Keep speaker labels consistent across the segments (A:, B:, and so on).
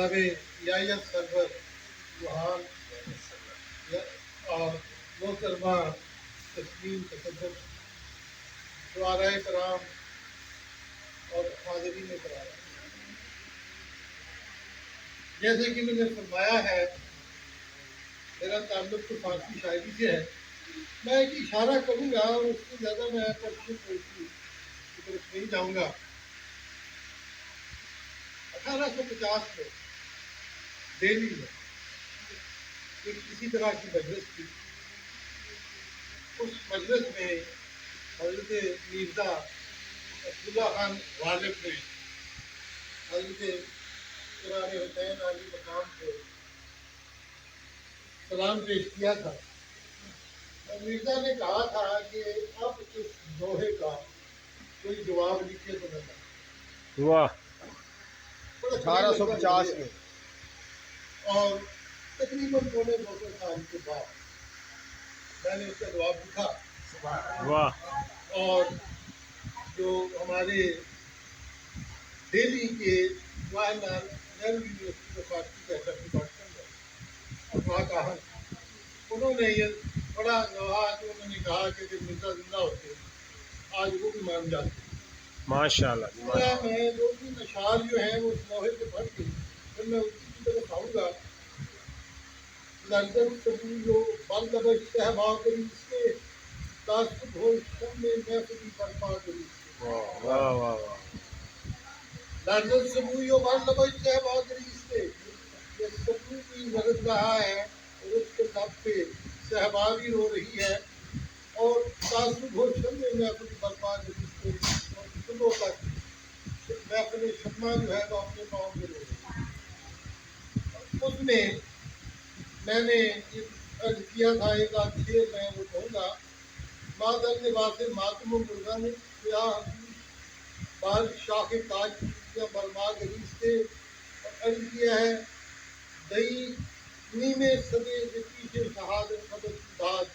A: جناب یا سرور جوہان اور محترمہ تسلیم تصدق شعراء کرام اور حاضرین کرام، جیسے کہ میں نے فرمایا ہے میرا تعلق تو فارسی شاعری سے ہے، میں ایک اشارہ کروں گا اور اس سے زیادہ میں تفصیل کی طرف نہیں جاؤں گا۔ 1850 میں دہلی میں ایک کسی طرح کی مجلس تھی۔ اس مجلس میں حضرت مرزا عبداللہ خان غالب نے حضرت امام حسین علی مقام کو سلام پیش کیا تھا اور مرزا نے کہا تھا کہ اب اس دوہے کا کوئی جواب لکھے تو نہ
B: واہ
A: 1850 میں، اور تقریباً 250 سال کے بعد میں نے اس کا جواب لکھا،
B: واہ
A: اور جو ہمارے دہلی کے جواہر لال نہرو یونیورسٹی میں فارسی کا ڈپارٹمنٹ ہے وہاں کا انہوں نے یہ بڑا نوحہ کہ انہوں نے کہا کہ اگر مرزا زندہ ہوتے آج وہ بھی مان جاتے۔
B: ماشاء اللہ
A: میں دو تین اشعار جو ہیں وہ اس لوہے سے پڑھ کے پھر میں اسی کی طرف آؤں گا۔ لندن سبویو بندبش صحبا کری سے تعصب ہو شم میں محفلی برپا کری سے،
B: واہ واہ واہ
A: لندن سبویو بندبش صحبا کری سے، یہ سبو بھی غرض رہا ہے اور اس کے لب پہ صحباوی ہو رہی ہے، اور تعصب ہو شم میں محفلی برپا کری سے، اور صبح تک محفل شمع جو ہے وہ اپنے پاؤں پہ رو رہی ہے۔ اس میں نے عرض کیا تھا ایک آدھ شعر میں وہ کہوں گا۔ مادر نواز ماتم و مرغن کیا بال شاخ تاج یا برما گریز سے، اور عرض کیا ہے دئی نیمے صدے پیچھے شہادت خبر کی داد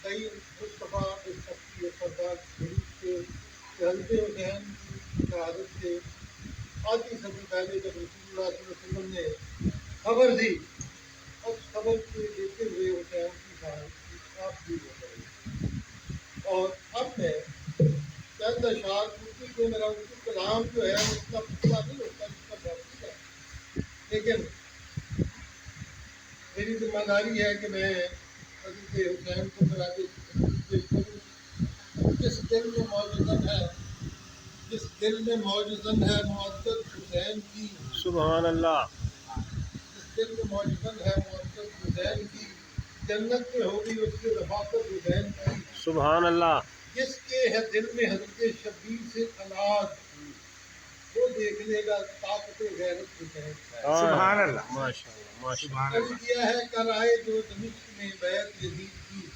A: دئی مصطفیٰ سختی سردار شریف سے، کہ حضرت حسین کی شہادت سے آدھی صدی پہلے جب رسول اللہ صلی اللہ علیہ وسلم نے خبر دی، اس خبر کو دیتے ہوئے حسین کی شہادت کی آپ بھی ہو گئی۔ اور اب میں چند اشعار اردو کے، میرا اردو کلام جو ہے وہ اتنا پختہ نہیں ہوتا جس کا محفوظ ہے، لیکن میری ذمہ داری ہے کہ میں حضرت حسین کو خراج عقیدت پیش کروں۔ جس دل میں موجزن ہے، جس دل میں موجزن ہے معزز حسین کی،
B: سبحان اللہ
A: جس دل میں موجزن ہے معزز حسین کی، جنت میں ہوگی اس کی رفاقت حسین کی،
B: سبحان اللہ
A: جس کے ہے دل میں حضرت شبیر سے اناج، وہ دیکھ لے گا طاقت غیرت حسین کی۔
B: سبحان اللہ ماشاء اللہ ماشاء اللہ
A: عرض کیا ہے کر آئے جو دمشق میں بیعت یزید کی،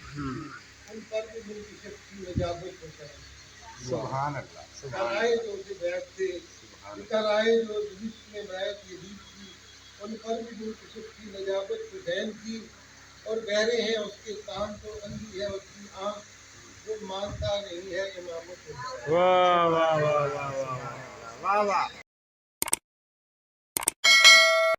A: ان پر بھی منکشف کی نجابت حسین کی۔
C: سبحان اللہ
A: کر آئے جو اسے بیعت تھے، کر آئے جو دمشق میں بیعت یزید کی، ان پر بھی منکشف کی نجابت حسین کی، اور بہرے ہیں اس کے کان تو اندھی ہے اس کی آنکھ، وہ مانتا نہیں ہے امامت حسین۔
B: واہ واہ واہ واہ واہ واہ واہ